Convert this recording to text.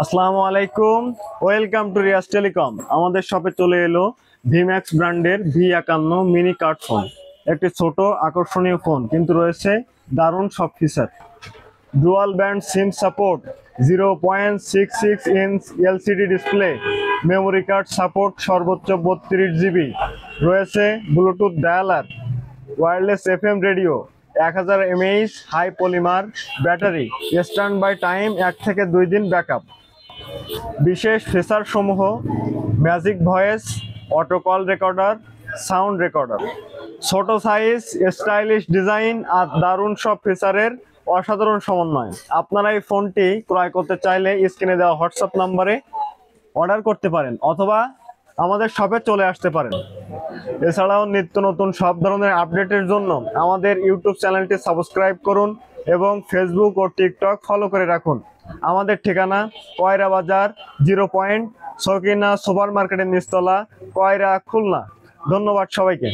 আসসালামু আলাইকুম, welcome to Riaz telecom. আমাদের শপে চলে এলো ভিম্যাক্স ব্র্যান্ডের V51 মিনি কার্ড ফোন। একটি ছোট আকর্ষণীয় ফোন, কিন্তু রয়েছে দারুণ সব feature. Dual band SIM support, 0.66 inch LCD display, memory card support সর্বোচ্চ 32 GB, রয়েছে Bluetooth dialer, wireless FM radio, 1000 mAh high polymer battery, standby time 1 থেকে 2 দিন ব্যাকআপ। বিশেষ ফিচার সমূহ: magic voice, auto call recorder, sound recorder. ছোট size, stylish design আর দারুণ সব ফিচারের অসাধারণ সমন্বয়। আপনারা এই ফোনটি ক্রয় করতে চাইলে স্ক্রিনে দেওয়া হোয়াটসঅ্যাপ নাম্বারে অর্ডার করতে পারেন, অথবা আমাদের শপে চলে আসতে পারেন। এছাড়াও নিত্য নতুন সব ধরনের আপডেটের জন্য আমাদের ইউটিউব চ্যানেলটি সাবস্ক্রাইব করুন এবং ফেসবুক ও টিকটক ফলো করে রাখুন। আমাদের ঠিকানা কয়রা বাজার 0 পয়েন্ট, সকিনা সুপার মার্কেটের নিচতলা, কয়রা, খুলনা। ধন্যবাদ সবাইকে।